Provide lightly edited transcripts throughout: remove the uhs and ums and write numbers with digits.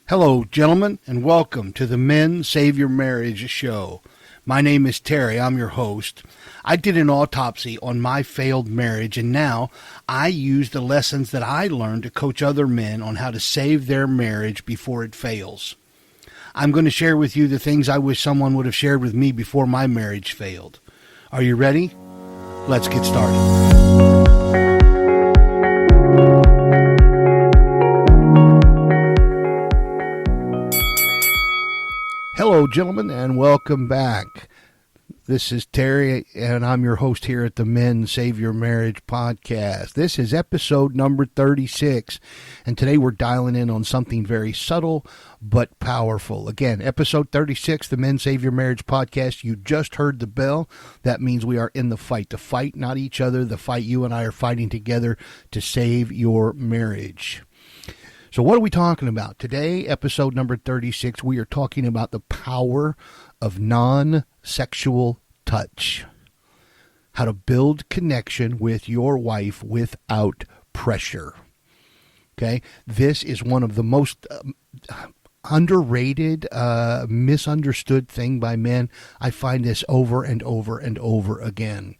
Hello, gentlemen, and welcome to the Men Save Your Marriage show. My name is Terry. I'm your host. I did an autopsy on my failed marriage, and now I use the lessons that I learned to coach other men on how to save their marriage before it fails. I'm going to share with you the things I wish someone would have shared with me before my marriage failed. Are you ready? Let's get started. Hello, gentlemen, and welcome back. This is Terry, and I'm your host here at the Men Save Your Marriage podcast. This is episode number 36, and today we're dialing in on something very subtle but powerful. Again, episode 36, the Men Save Your Marriage podcast. You just heard the bell. That means we are in the fight. The fight, not each other. The fight you and I are fighting together to save your marriage. So what are we talking about? Today, episode number 36, we are talking about the power of non-sexual touch. How to build connection with your wife without pressure. Okay? This is one of the most underrated, misunderstood thing by men. I find this over and over and over again.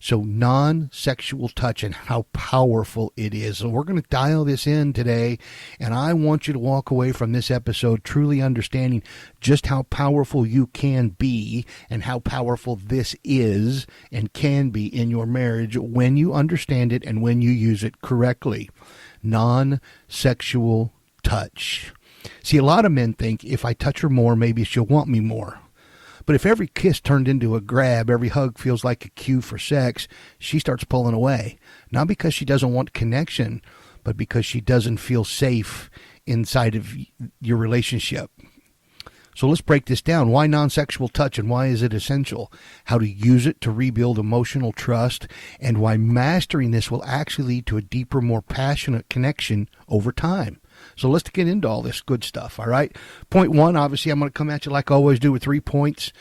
So non-sexual touch and how powerful it is. So we're going to dial this in today, and I want you to walk away from this episode truly understanding just how powerful you can be and how powerful this is and can be in your marriage when you understand it and when you use it correctly. Non-sexual touch. See, a lot of men think if I touch her more, maybe she'll want me more. But if every kiss turned into a grab, every hug feels like a cue for sex, she starts pulling away. Not because she doesn't want connection, but because she doesn't feel safe inside of your relationship. So let's break this down. Why non-sexual touch and why is it essential? How to use it to rebuild emotional trust, and why mastering this will actually lead to a deeper, more passionate connection over time. So let's get into all this good stuff, all right? Point one, obviously, I'm going to come at you like I always do with 3 points.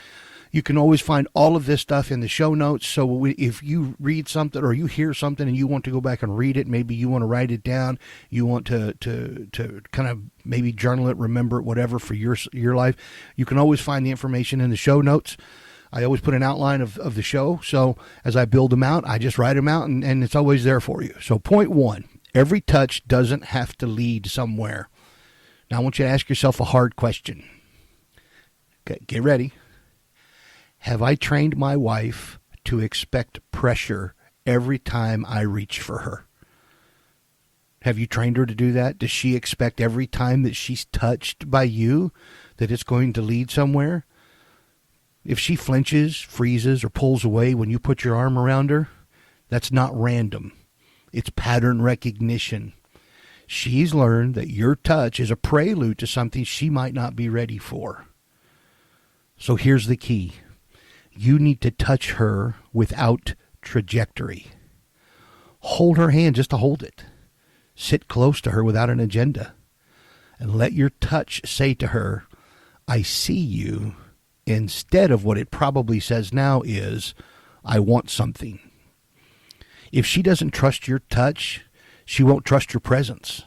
You can always find all of this stuff in the show notes. So if you read something or you hear something and you want to go back and read it, maybe you want to write it down, you want to kind of maybe journal it, remember it, whatever for your life, you can always find the information in the show notes. I always put an outline of the show. So as I build them out, I just write them out, and it's always there for you. So point one. Every touch doesn't have to lead somewhere. Now, I want you to ask yourself a hard question. Okay, get ready. Have I trained my wife to expect pressure every time I reach for her? Have you trained her to do that? Does she expect every time that she's touched by you that it's going to lead somewhere? If she flinches, freezes, or pulls away when you put your arm around her, that's not random. It's pattern recognition. She's learned that your touch is a prelude to something she might not be ready for. So here's the key. You need to touch her without trajectory. Hold her hand just to hold it. Sit close to her without an agenda. And let your touch say to her, I see you, instead of what it probably says now is, I want something. If she doesn't trust your touch, she won't trust your presence.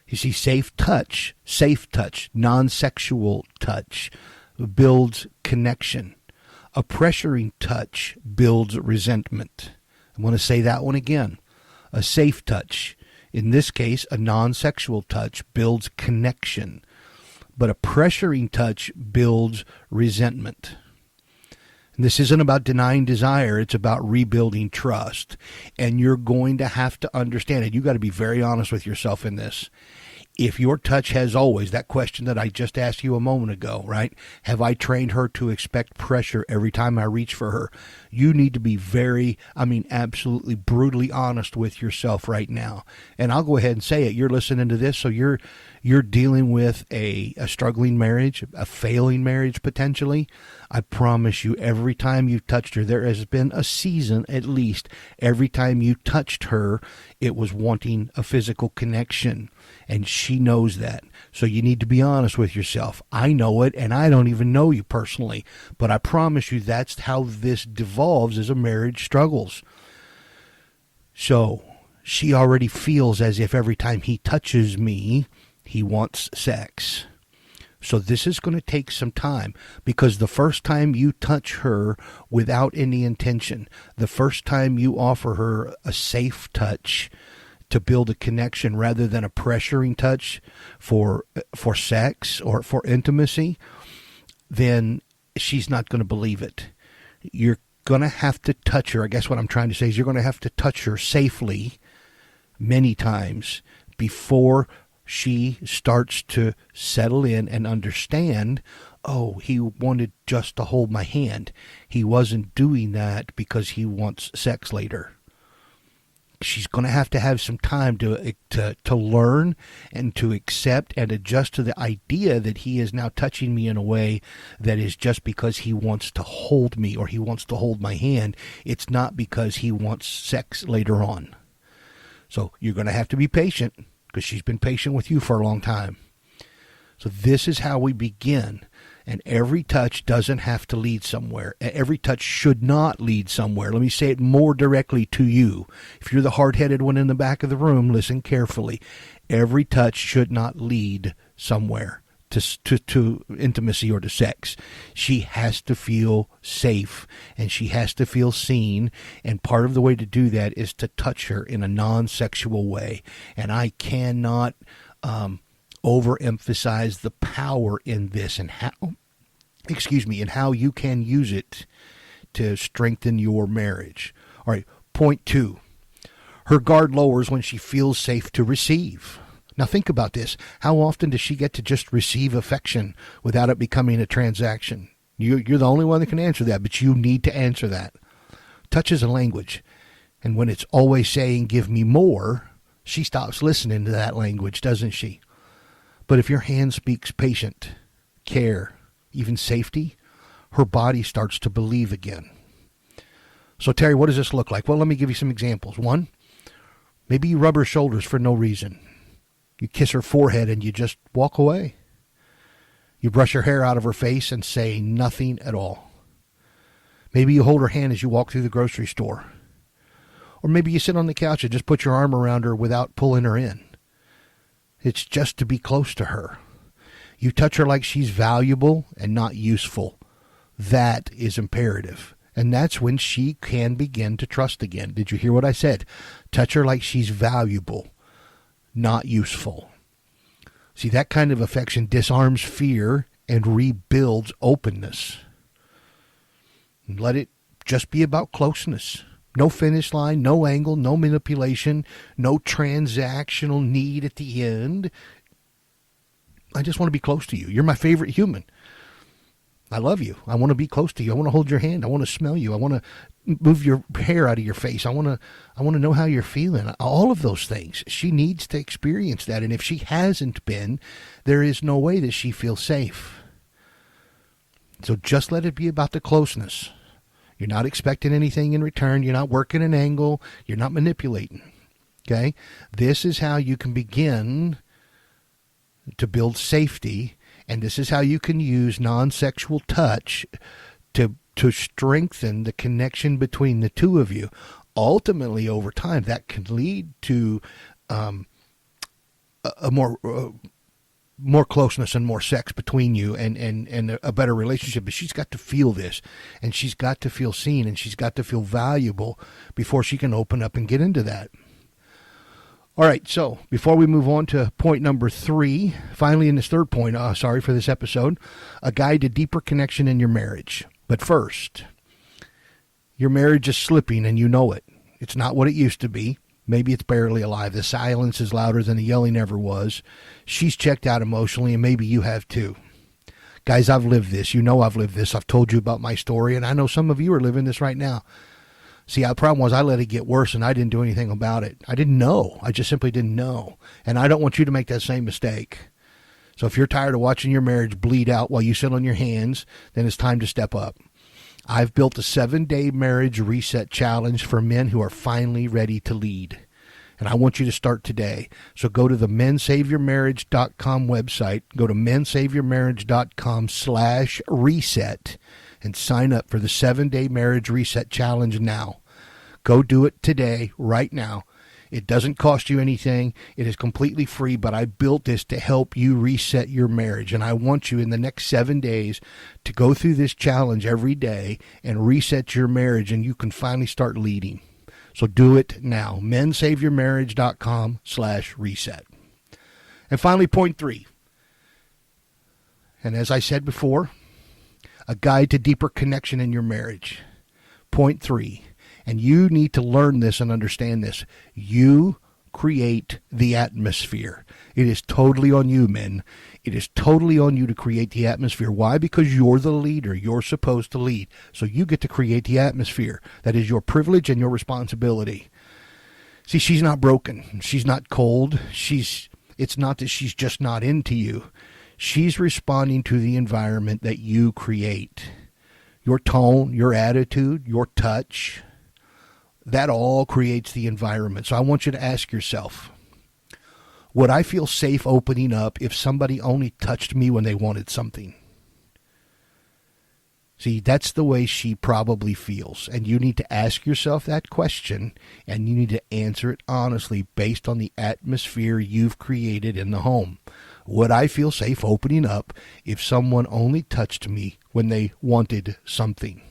You see, safe touch, non-sexual touch builds connection. A pressuring touch builds resentment. I want to say that one again. A safe touch, in this case, a non-sexual touch, builds connection. But a pressuring touch builds resentment. This isn't about denying desire. It's about rebuilding trust. And you're going to have to understand it. You've got to be very honest with yourself in this. If your touch has always, that question that I just asked you a moment ago, right? Have I trained her to expect pressure every time I reach for her? You need to be absolutely brutally honest with yourself right now. And I'll go ahead and say it. You're listening to this, so you're dealing with a struggling marriage, a failing marriage potentially. I promise you, every time you've touched her, there has been a season at least. Every time you touched her, it was wanting a physical connection. And she knows that. So you need to be honest with yourself. I know it, and I don't even know you personally. But I promise you that's how this devolves as a marriage struggles. So she already feels as if every time he touches me, He wants sex. So this is going to take some time, because the first time you touch her without any intention, the first time you offer her a safe touch to build a connection rather than a pressuring touch for sex or for intimacy, then she's not going to believe it. You're going to have to touch her. I guess what I'm trying to say is you're going to have to touch her safely many times before she starts to settle in and understand, oh, he wanted just to hold my hand. He wasn't doing that because he wants sex later. She's going to have some time to learn and to accept and adjust to the idea that he is now touching me in a way that is just because he wants to hold me or he wants to hold my hand. It's not because he wants sex later on. So you're going to have to be patient, because she's been patient with you for a long time. So this is how we begin. And every touch doesn't have to lead somewhere. Every touch should not lead somewhere. Let me say it more directly to you. If you're the hard-headed one in the back of the room, listen carefully. Every touch should not lead somewhere to intimacy or to sex. She has to feel safe, and she has to feel seen, and part of the way to do that is to touch her in a non-sexual way. And I cannot overemphasize the power in this and how you can use it to strengthen your marriage. All right, point 2. Her guard lowers when she feels safe to receive. Now think about this. How often does she get to just receive affection without it becoming a transaction? You're the only one that can answer that, but you need to answer that. Touch is a language. And when it's always saying, give me more, she stops listening to that language, doesn't she? But if your hand speaks patient, care, even safety, her body starts to believe again. So Terry, what does this look like? Well, let me give you some examples. 1, maybe you rub her shoulders for no reason. You kiss her forehead and you just walk away. You brush her hair out of her face and say nothing at all. Maybe you hold her hand as you walk through the grocery store. Or maybe you sit on the couch and just put your arm around her without pulling her in. It's just to be close to her. You touch her like she's valuable and not useful. That is imperative. And that's when she can begin to trust again. Did you hear what I said? Touch her like she's valuable, not useful. See, that kind of affection disarms fear and rebuilds openness. And let it just be about closeness. No finish line, no angle, no manipulation, no transactional need at the end. I just want to be close to you. You're my favorite human. I love you. I want to be close to you. I want to hold your hand. I want to smell you. I want to move your hair out of your face. I want to know how you're feeling. All of those things. She needs to experience that. And if she hasn't been, there is no way that she feels safe. So just let it be about the closeness. You're not expecting anything in return. You're not working an angle. You're not manipulating. Okay? This is how you can begin to build safety, and this is how you can use non-sexual touch to strengthen the connection between the two of you. Ultimately, over time, that can lead to a more closeness and more sex between you and a better relationship. But she's got to feel this, and she's got to feel seen, and she's got to feel valuable before she can open up and get into that. All right, so before we move on to point number 3, finally in this third point, sorry for this episode, a guide to deeper connection in your marriage. But first, your marriage is slipping and you know it. It's not what it used to be. Maybe it's barely alive. The silence is louder than the yelling ever was. She's checked out emotionally, and maybe you have too. Guys, I've lived this. You know I've lived this. I've told you about my story, and I know some of you are living this right now. See, the problem was I let it get worse, and I didn't do anything about it. I didn't know. I just simply didn't know. And I don't want you to make that same mistake. So if you're tired of watching your marriage bleed out while you sit on your hands, then it's time to step up. I've built a 7-day marriage reset challenge for men who are finally ready to lead. And I want you to start today. So go to the mensaveyourmarriage.com website. Go to mensaveyourmarriage.com/reset and sign up for the 7-day marriage reset challenge now. Go do it today, right now. It doesn't cost you anything. It is completely free, but I built this to help you reset your marriage. And I want you in the next 7 days to go through this challenge every day and reset your marriage, and you can finally start leading. So do it now. mensaveyourmarriage.com/reset. And finally, point 3. And as I said before, a guide to deeper connection in your marriage. Point 3. And you need to learn this and understand this. You create the atmosphere. It is totally on you, men. It is totally on you to create the atmosphere. Why? Because you're the leader. You're supposed to lead. So you get to create the atmosphere. That is your privilege and your responsibility. See, she's not broken. She's not cold. It's not that she's just not into you. She's responding to the environment that you create. Your tone, your attitude, your touch, that all creates the environment. So I want you to ask yourself, would I feel safe opening up if somebody only touched me when they wanted something? See, that's the way she probably feels. And you need to ask yourself that question, and you need to answer it honestly based on the atmosphere you've created in the home. Would I feel safe opening up if someone only touched me when they wanted something?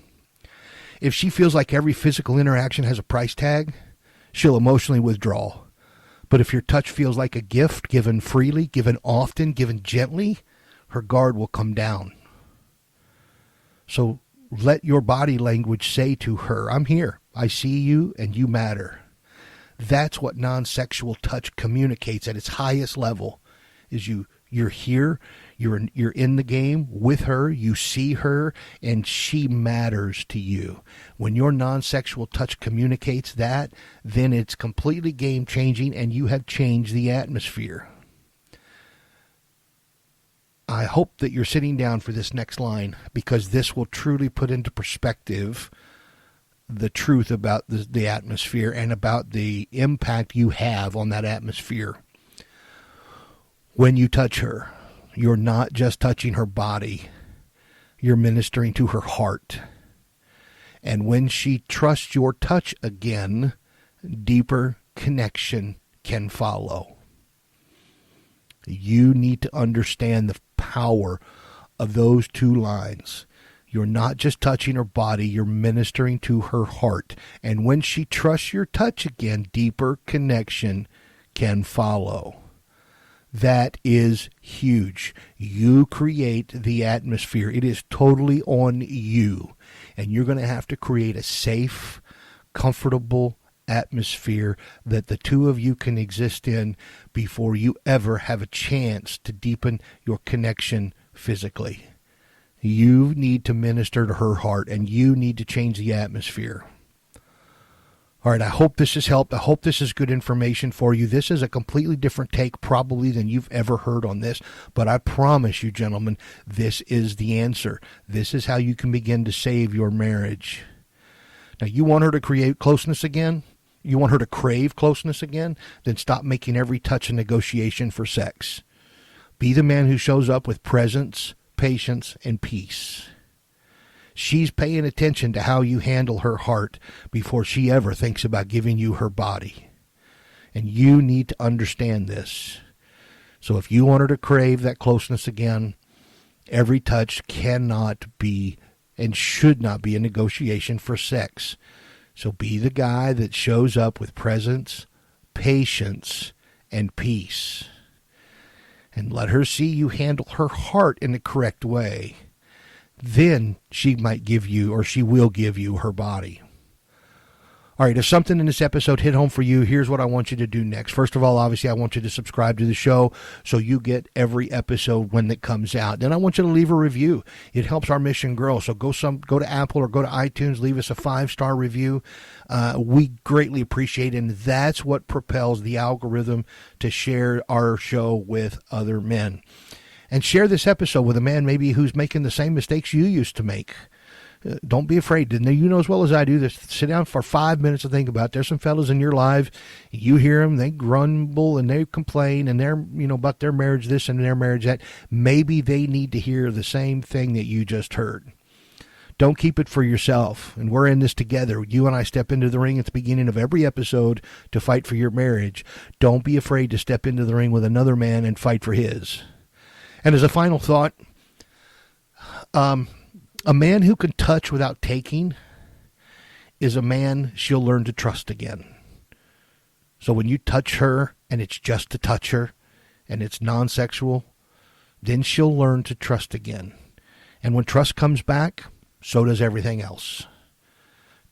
If she feels like every physical interaction has a price tag, she'll emotionally withdraw. But if your touch feels like a gift, given freely, given often, given gently, her guard will come down. So let your body language say to her, I'm here, I see you, and you matter. That's what non-sexual touch communicates at its highest level. Is you're here, you're in the game with her, you see her, and she matters to you. When your non-sexual touch communicates that, then it's completely game-changing, and you have changed the atmosphere. I hope that you're sitting down for this next line, because this will truly put into perspective the truth about the atmosphere and about the impact you have on that atmosphere. When you touch her, you're not just touching her body, you're ministering to her heart. And when she trusts your touch again, deeper connection can follow. You need to understand the power of those 2 lines. You're not just touching her body, you're ministering to her heart. And when she trusts your touch again, deeper connection can follow. That is huge. You create the atmosphere. It is totally on you. And you're going to have to create a safe, comfortable atmosphere that the 2 of you can exist in before you ever have a chance to deepen your connection physically. You need to minister to her heart, and you need to change the atmosphere. All right, I hope this has helped. I hope this is good information for you. This is a completely different take probably than you've ever heard on this, but I promise you, gentlemen, this is the answer. This is how you can begin to save your marriage. Now, you want her to create closeness again? You want her to crave closeness again? Then stop making every touch a negotiation for sex. Be the man who shows up with presence, patience, and peace. She's paying attention to how you handle her heart before she ever thinks about giving you her body. And you need to understand this. So if you want her to crave that closeness again, every touch cannot be and should not be a negotiation for sex. So be the guy that shows up with presence, patience, and peace. And let her see you handle her heart in the correct way. Then she might give you, or she will give you, her body. All right, if something in this episode hit home for you, here's what I want you to do next. First of all, obviously, I want you to subscribe to the show so you get every episode when it comes out. Then I want you to leave a review. It helps our mission grow. So go to Apple or go to iTunes, leave us a 5-star review. We greatly appreciate it, and that's what propels the algorithm to share our show with other men. And share this episode with a man maybe who's making the same mistakes you used to make. Don't be afraid. You know as well as I do this. Sit down for 5 minutes and think about it. There's some fellas in your life. You hear them. They grumble and they complain and they're, about their marriage this and their marriage that. Maybe they need to hear the same thing that you just heard. Don't keep it for yourself. And we're in this together. You and I step into the ring at the beginning of every episode to fight for your marriage. Don't be afraid to step into the ring with another man and fight for his. And as a final thought, a man who can touch without taking is a man she'll learn to trust again. So when you touch her and it's just to touch her and it's non-sexual, then she'll learn to trust again. And when trust comes back, so does everything else.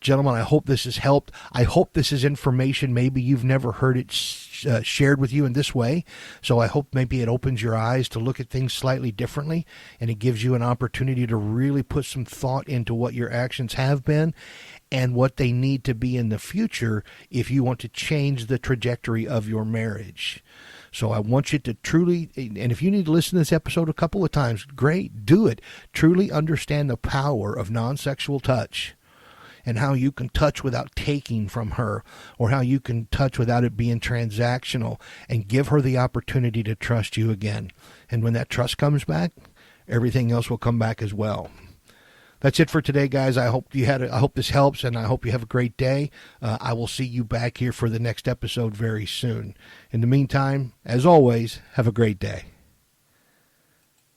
Gentlemen, I hope this has helped. I hope this is information. Maybe you've never heard it shared with you in this way. So I hope maybe it opens your eyes to look at things slightly differently, and it gives you an opportunity to really put some thought into what your actions have been and what they need to be in the future if you want to change the trajectory of your marriage. So I want you to truly, and if you need to listen to this episode a couple of times, great, do it. Truly understand the power of non-sexual touch and how you can touch without taking from her, or how you can touch without it being transactional, and give her the opportunity to trust you again. And when that trust comes back, everything else will come back as well. That's it for today, guys. I hope this helps, and I hope you have a great day. I will see you back here for the next episode very soon. In the meantime, as always, have a great day.